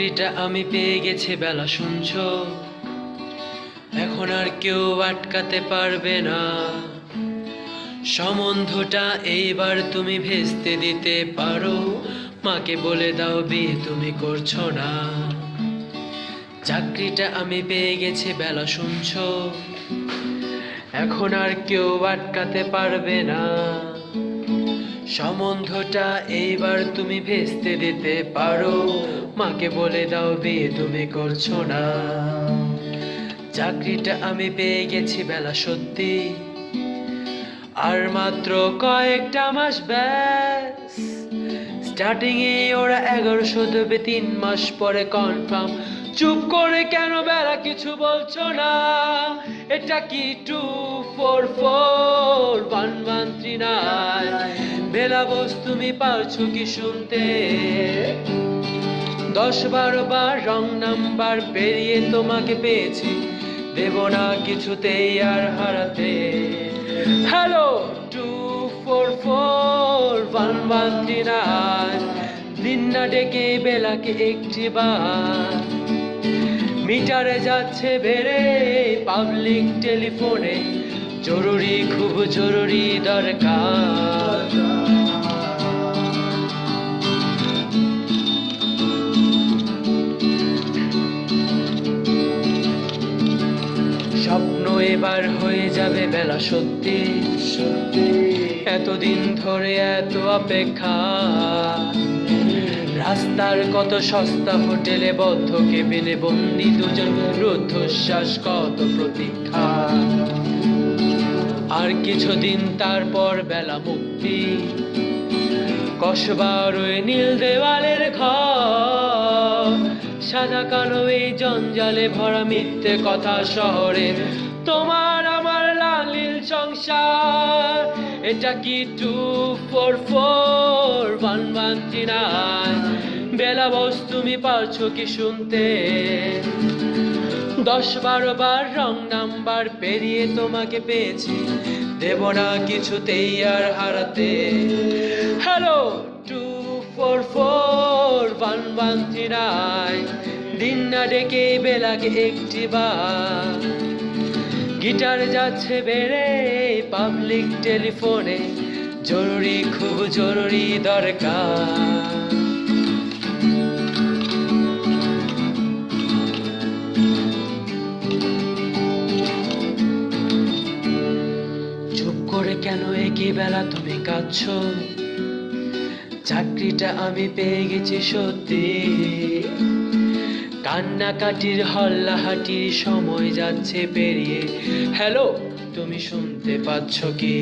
চাকরিটা আমি পেয়ে গেছি বেলা শুনছো, এখন আর কেউ আটকাতে পারবে না। সম্বন্ধটা এইবার তুমি ভেস্তে দিতে পারো, মাকে বলে দাও বিয়ে তুমি করছো না। চাকরিটা আমি পেয়ে গেছি বেলা শুনছো, এখন আর কেউ আটকাতে পারবে না। সম্বন্ধটা এইবার তুমি ভেস্তে দিতে পারো, মাকে বলে দাও বিয়ে তুমি করছো না। চাকরিটা আমি পেয়ে গেছি বেলা সত্যি, আর মাত্র কয়েকটা মাস ব্যাস। স্টার্টিং এ ওরা 1100 দেবে, 3 মাস পরে কনফার্ম। চুপ করে কেন বেলা কিছু বলছো না? এটা কি 2441139? বেলা বস তুমি পারছো কি শুনতে? 10-12 বার রং নাম্বার পেরিয়ে তোমাকে পেয়েছি, দেব না কিছুতেই আর হারাতে। হ্যালো 2441139, দিন না ডেকে বেলাকে একটি বার। মিটারে যাচ্ছে বেড়ে পাবলিক টেলিফোনে, জরুরি খুব জরুরি দরকার। স্বপ্ন এবার হয়ে যাবে বেলা সত্যি সত্যি। এতদিন ধরে এত অপেক্ষা, রাস্তার কত সস্তা হোটেলে বদ্ধ কেবিনে বন্দি দুজন, রুদ্ধশ্বাস কত প্রতীক্ষা। আর কিছুদিন তারপর বেলা মুক্তি, কসবার ওই নীল দেওয়ালের ঘর। সাদা কালো এই জঞ্জালে ভরা মিথ্যে কথা শহরে, তোমার আমার লাল নীল সংসার। এটা কি 2441139? বেলা বস তুমি পারছো কি শুনতে? 10-12 বার রং নাম্বার পেরিয়ে তোমাকে পেয়েছি, দেব না কিছুতেই আর হারাতে। হ্যালো 2441139, দিন না ডেকে বেলাকে একটি বার। গিটার যাচ্ছে বেড়ে পাবলিক টেলিফোনে, জরুরি খুব জরুরি দরকার। চুপ করে কেন একই বেলা তুমি কাঁদছো? চাকরিটা আমি পেয়ে গেছি সত্যি, কান্নাকাটির হল্লাহাটির সময় যাচ্ছে পেরিয়ে। হ্যালো তুমি শুনতে পাচ্ছ কি?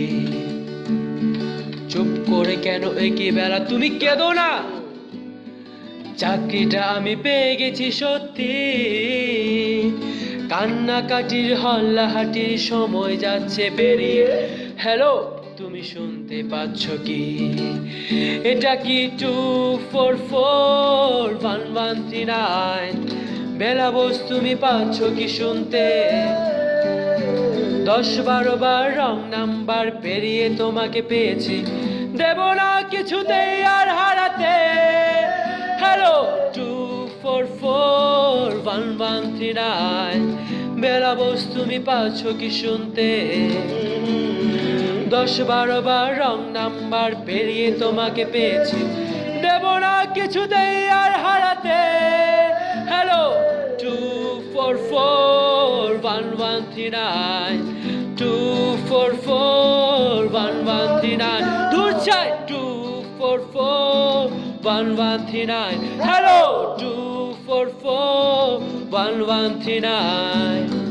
চুপ করে কেন একই বেলা তুমি কেঁদো না? চাকরিটা আমি পেয়ে গেছি সত্যি, কান্নাকাটির হল্লাহাটির সময় যাচ্ছে পেরিয়ে। হ্যালো তুমি শুনতে পাচ্ছ কি? এটা কি 2441139? বেলা বস তুমি পাচ্ছ কি শুনতে? 10-12 বার রং নাম্বার পেরিয়ে তোমাকে পেয়েছি, দেব না কিছুতেই আর হারাতে। হ্যালো 2441139, বেলা বস তুমি পাচ্ছ কি শুনতে? 10-12 বার রং নাম্বার পেরিয়ে তোমাকে পেয়েছি, দেব না কিছুতেই আর হারাতে। হ্যালো 2441139, 2441139, দূর চাই 2441139। হ্যালো 2441139।